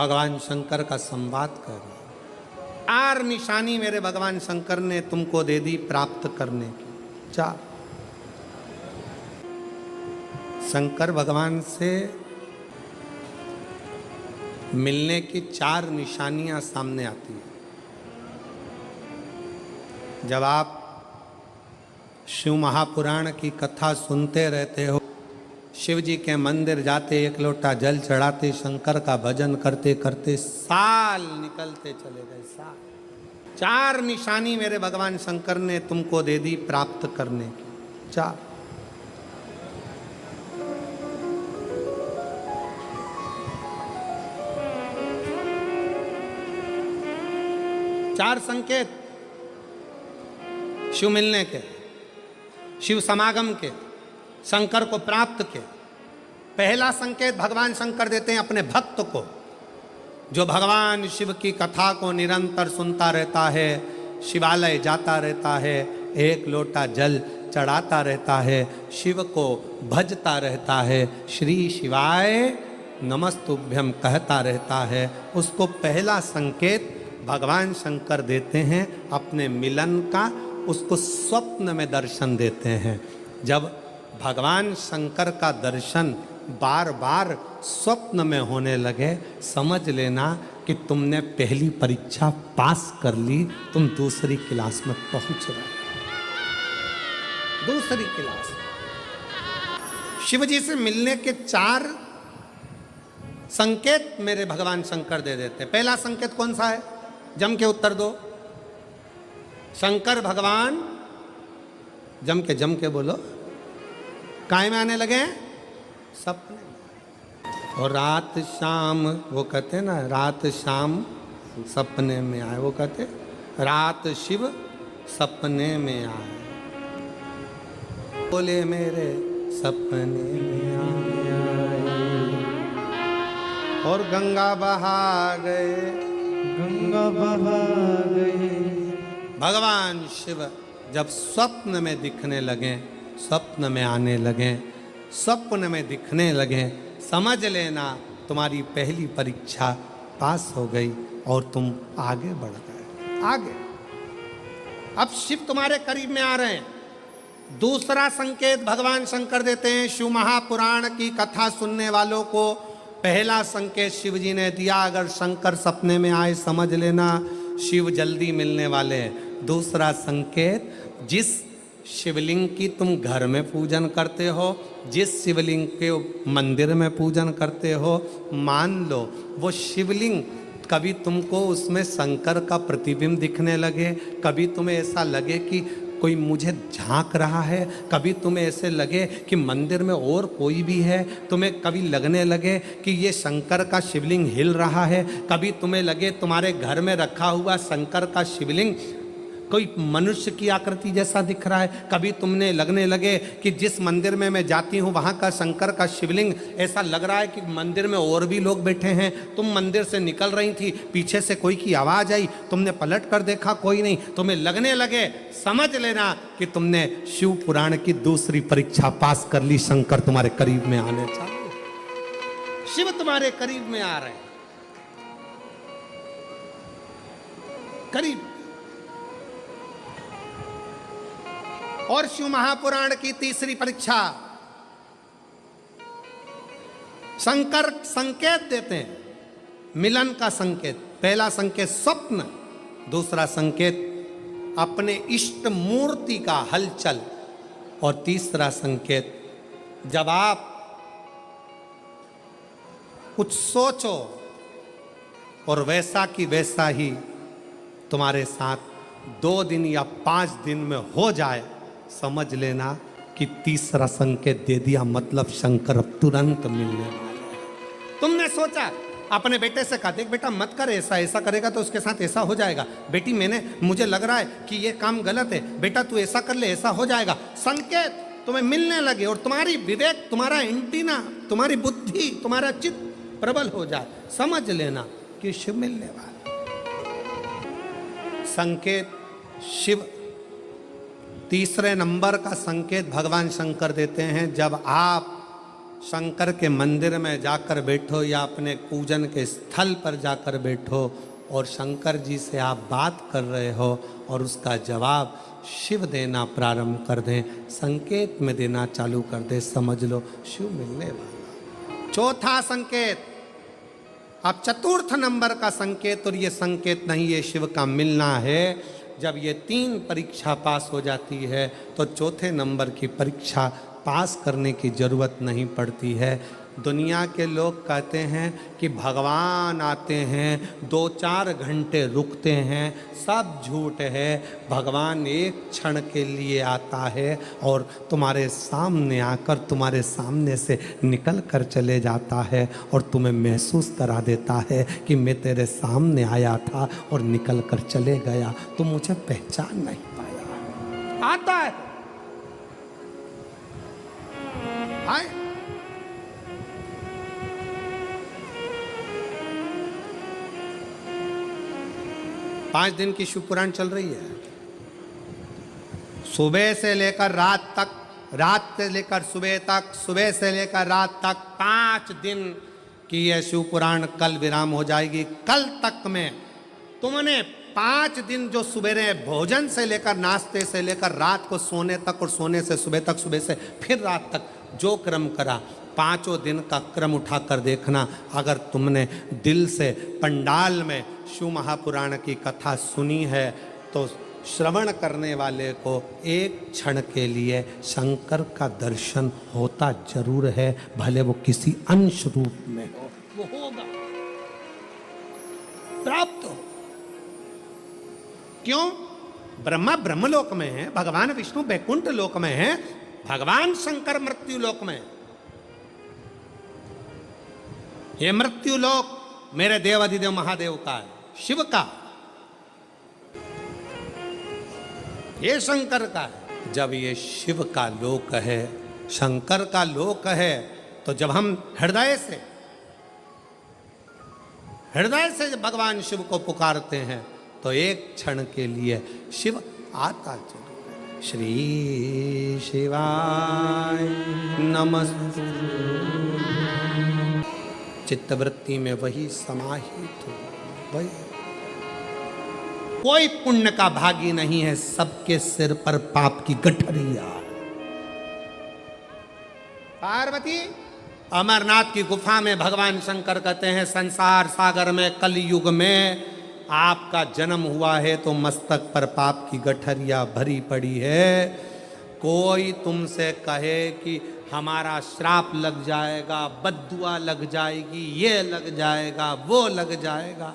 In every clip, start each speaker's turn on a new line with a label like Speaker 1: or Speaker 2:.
Speaker 1: भगवान शंकर का संवाद कर रहे। 4 निशानी मेरे भगवान शंकर ने तुमको दे दी प्राप्त करने की। 4 शंकर भगवान से मिलने की 4 निशानियां सामने आती है। जब आप शिव महापुराण की कथा सुनते रहते हो, शिव जी के मंदिर जाते, 1 लोटा जल चढ़ाते, शंकर का भजन करते करते साल निकलते चले गए। साल। 4 निशानी मेरे भगवान शंकर ने तुमको दे दी प्राप्त करने की। 4 संकेत शिव मिलने के, शिव समागम के, शंकर को प्राप्त के। पहला संकेत भगवान शंकर देते हैं अपने भक्त को, जो भगवान शिव की कथा को निरंतर सुनता रहता है, शिवालय जाता रहता है, 1 लोटा जल चढ़ाता रहता है, शिव को भजता रहता है, श्री शिवाय नमस्तुभ्यम कहता रहता है। उसको पहला संकेत भगवान शंकर देते हैं अपने मिलन का, उसको स्वप्न में दर्शन देते हैं। जब भगवान शंकर का दर्शन बार बार स्वप्न में होने लगे, समझ लेना कि तुमने पहली परीक्षा पास कर ली, तुम दूसरी क्लास में पहुंच रहे। दूसरी क्लास। शिव जी से मिलने के 4 संकेत मेरे भगवान शंकर दे देते। पहला संकेत कौन सा है? जम के उत्तर दो। शंकर भगवान जम के बोलो, काय में आने लगे? सपने। और रात शाम, वो कहते हैं ना, रात शाम सपने में आए। वो कहते रात शिव सपने में आए, बोले मेरे सपने में आए। और गंगा बहा गए, गंगा बहा गए। भगवान शिव जब स्वप्न में दिखने लगे, स्वप्न में आने लगे, स्वप्न में दिखने लगे, समझ लेना तुम्हारी पहली परीक्षा पास हो गई और तुम आगे बढ़ गए। आगे। अब शिव तुम्हारे करीब में आ रहे हैं। दूसरा संकेत भगवान शंकर देते हैं शिव महापुराण की कथा सुनने वालों को। पहला संकेत शिव जी ने दिया, अगर शंकर सपने में आए समझ लेना शिव जल्दी मिलने वाले हैं। दूसरा संकेत, जिस शिवलिंग की तुम घर में पूजन करते हो, जिस शिवलिंग के मंदिर में पूजन करते हो, मान लो वो शिवलिंग कभी तुमको उसमें शंकर का प्रतिबिंब दिखने लगे, कभी तुम्हें ऐसा लगे कि कोई मुझे झांक रहा है, कभी तुम्हें ऐसे लगे कि मंदिर में और कोई भी है, तुम्हें कभी लगने लगे कि ये शंकर का शिवलिंग हिल रहा है, कभी तुम्हें लगे तुम्हारे घर में रखा हुआ शंकर का शिवलिंग कोई मनुष्य की आकृति जैसा दिख रहा है, कभी तुमने लगने लगे कि जिस मंदिर में मैं जाती हूँ वहाँ का शंकर का शिवलिंग ऐसा लग रहा है कि मंदिर में और भी लोग बैठे हैं। तुम मंदिर से निकल रही थी, पीछे से कोई की आवाज़ आई, तुमने पलट कर देखा कोई नहीं, तुम्हें लगने लगे, समझ लेना कि तुमने शिव पुराण की दूसरी परीक्षा पास कर ली। शंकर तुम्हारे करीब में आने चाहिए, शिव तुम्हारे करीब में आ रहे हैं, करीब। और शिव महापुराण की तीसरी परीक्षा, शंकर संकेत देते हैं मिलन का संकेत। पहला संकेत स्वप्न, दूसरा संकेत अपने इष्ट मूर्ति का हलचल, और तीसरा संकेत जब आप कुछ सोचो और वैसा की वैसा ही तुम्हारे साथ 2 दिन या 5 दिन में हो जाए, समझ लेना कि तीसरा संकेत दे दिया, मतलब शंकर अब तुरंत मिलने वाले हैं। तुमने सोचा, अपने बेटे से कहा, देख बेटा मत कर ऐसा, ऐसा करेगा तो उसके साथ ऐसा हो जाएगा। बेटी मुझे लग रहा है कि ये काम गलत है, बेटा तू ऐसा कर ले, ऐसा हो जाएगा। संकेत तुम्हें मिलने लगे और तुम्हारी विवेक, तुम्हारा एंटीना, तुम्हारी बुद्धि, तुम्हारा चित्त प्रबल हो जाए, समझ लेना कि शिव मिलने वाला। संकेत शिव। तीसरे नंबर का संकेत भगवान शंकर देते हैं, जब आप शंकर के मंदिर में जाकर बैठो या अपने पूजन के स्थल पर जाकर बैठो और शंकर जी से आप बात कर रहे हो और उसका जवाब शिव देना प्रारंभ कर दें, संकेत में देना चालू कर दे, समझ लो शिव मिलने वाला। चौथा संकेत, अब चतुर्थ नंबर का संकेत, और ये संकेत नहीं, ये शिव का मिलना है। जब ये 3 परीक्षा पास हो जाती है तो चौथे नंबर की परीक्षा पास करने की ज़रूरत नहीं पड़ती है। दुनिया के लोग कहते हैं कि भगवान आते हैं 2-4 घंटे रुकते हैं, सब झूठ है। भगवान एक क्षण के लिए आता है और तुम्हारे सामने आकर तुम्हारे सामने से निकल कर चले जाता है और तुम्हें महसूस करा देता है कि मैं तेरे सामने आया था और निकल कर चले गया, तुम मुझे पहचान नहीं पाया। आता है, आए। पांच दिन की शिव पुराण चल रही है, सुबह से लेकर रात तक, रात से लेकर सुबह तक, सुबह से लेकर रात तक 5 दिन की यह शिव पुराण कल विराम हो जाएगी। कल तक में तुमने 5 दिन जो सवेरे भोजन से लेकर, नाश्ते से लेकर रात को सोने तक और सोने से सुबह तक, सुबह से फिर रात तक जो क्रम करा, 5 दिन का क्रम उठाकर देखना। अगर तुमने दिल से पंडाल में शिव महापुराण की कथा सुनी है तो श्रवण करने वाले को एक क्षण के लिए शंकर का दर्शन होता जरूर है, भले वो किसी अंश रूप में हो, वो होगा, प्राप्त हो। क्यों? ब्रह्मा ब्रह्मलोक में है, भगवान विष्णु बैकुंठ लोक में है, भगवान शंकर मृत्यु लोक में। ये मृत्यु लोक मेरे देवाधिदेव महादेव का है, शिव का, ये शंकर का है। जब ये शिव का लोक है, शंकर का लोक है, तो जब हम हृदय से भगवान शिव को पुकारते हैं तो एक क्षण के लिए शिव आता जरूर है। श्री शिवाय नमस्तु। चित्तवृत्ति में वही समाहित हो, वही। कोई पुण्य का भागी नहीं है, सबके सिर पर पाप की गठरिया। पार्वती, अमरनाथ की गुफा में भगवान शंकर कहते हैं, संसार सागर में कलयुग में आपका जन्म हुआ है तो मस्तक पर पाप की गठरिया भरी पड़ी है। कोई तुमसे कहे कि हमारा श्राप लग जाएगा, बद्दुआ लग जाएगी, ये लग जाएगा, वो लग जाएगा,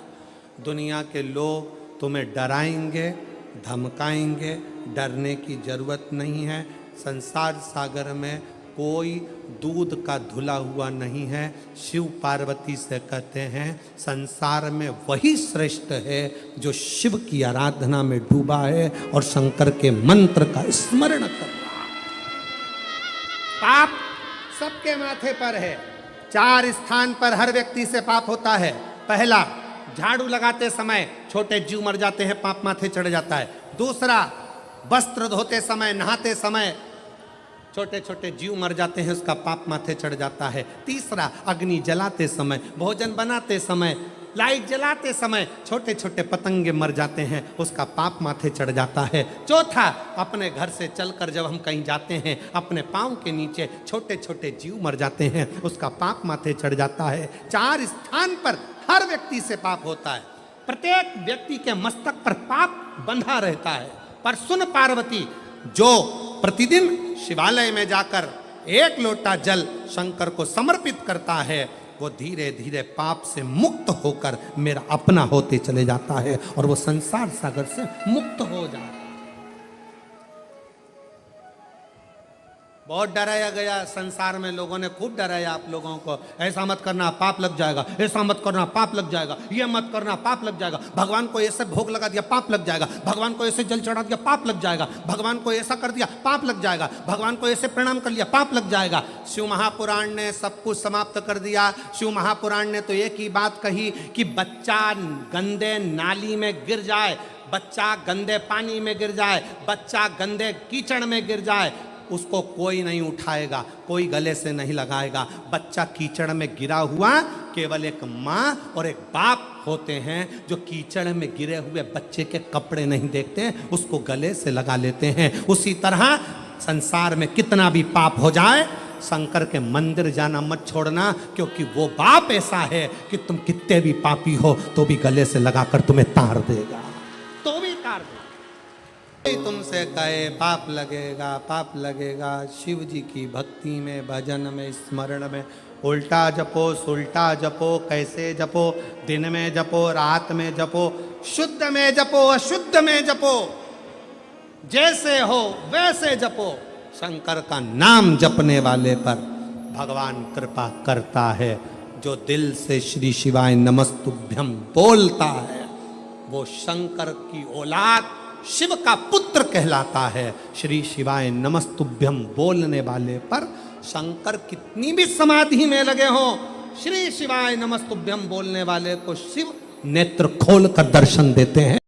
Speaker 1: दुनिया के लोग तुम्हें डराएंगे, धमकाएंगे, डरने की जरूरत नहीं है। संसार सागर में कोई दूध का धुला हुआ नहीं है। शिव पार्वती से कहते हैं, संसार में वही श्रेष्ठ है जो शिव की आराधना में डूबा है और शंकर के मंत्र का स्मरण कर रहा है। पाप सबके माथे पर है। 4 स्थान पर हर व्यक्ति से पाप होता है। पहला, झाड़ू लगाते समय छोटे जीव मर जाते हैं, पाप माथे चढ़ जाता है। दूसरा, वस्त्र धोते समय, नहाते समय छोटे छोटे जीव मर जाते हैं, उसका पाप माथे चढ़ जाता है। तीसरा, अग्नि जलाते समय, भोजन बनाते समय, लाइट जलाते समय छोटे छोटे पतंगे मर जाते हैं, उसका पाप माथे चढ़ जाता है। चौथा, अपने घर से चलकर जब हम कहीं जाते हैं, अपने पाँव के नीचे छोटे छोटे जीव मर जाते हैं, उसका पाप माथे चढ़ जाता है। 4 स्थान पर हर व्यक्ति से पाप होता है। प्रत्येक व्यक्ति के मस्तक पर पाप बंधा रहता है। पर सुन पार्वती, जो प्रतिदिन शिवालय में जाकर 1 लोटा जल शंकर को समर्पित करता है, वो धीरे धीरे पाप से मुक्त होकर मेरा अपना होते चले जाता है और वो संसार सागर से मुक्त हो जाता है। बहुत डराया गया संसार में, लोगों ने खूब डराया आप लोगों को, ऐसा मत करना पाप लग जाएगा, ऐसा मत करना पाप लग जाएगा, ये मत करना पाप लग जाएगा, भगवान को ऐसे भोग लगा दिया पाप लग जाएगा, भगवान को ऐसे जल चढ़ा दिया पाप लग जाएगा, भगवान को ऐसा कर दिया पाप लग जाएगा, भगवान को ऐसे प्रणाम कर लिया पाप लग जाएगा। शिव महापुराण ने सब कुछ समाप्त कर दिया। शिव महापुराण ने तो एक ही बात कही कि बच्चा गंदे नाली में गिर जाए, बच्चा गंदे पानी में गिर जाए, बच्चा गंदे कीचड़ में गिर जाए, उसको कोई नहीं उठाएगा, कोई गले से नहीं लगाएगा। बच्चा कीचड़ में गिरा हुआ, केवल एक माँ और एक बाप होते हैं जो कीचड़ में गिरे हुए बच्चे के कपड़े नहीं देखते हैं, उसको गले से लगा लेते हैं। उसी तरह संसार में कितना भी पाप हो जाए, शंकर के मंदिर जाना मत छोड़ना, क्योंकि वो बाप ऐसा है कि तुम कितने भी पापी हो तो भी गले से लगाकर तुम्हें तार देगा, तो भी तार देगा। तुमसे कहे पाप लगेगा, पाप लगेगा। शिव जी की भक्ति में, भजन में, स्मरण में उल्टा जपो, सुल्टा जपो, कैसे जपो, दिन में जपो, रात में जपो, शुद्ध में जपो, अशुद्ध में जपो, जैसे हो वैसे जपो। शंकर का नाम जपने वाले पर भगवान कृपा करता है। जो दिल से श्री शिवाय नमस्तुभ्यम बोलता है वो शंकर की औलाद, शिव का पुत्र कहलाता है। श्री शिवाय नमस्तुभ्यम बोलने वाले पर शंकर कितनी भी समाधि में लगे हो, श्री शिवाय नमस्तुभ्यम बोलने वाले को शिव नेत्र खोल कर दर्शन देते हैं।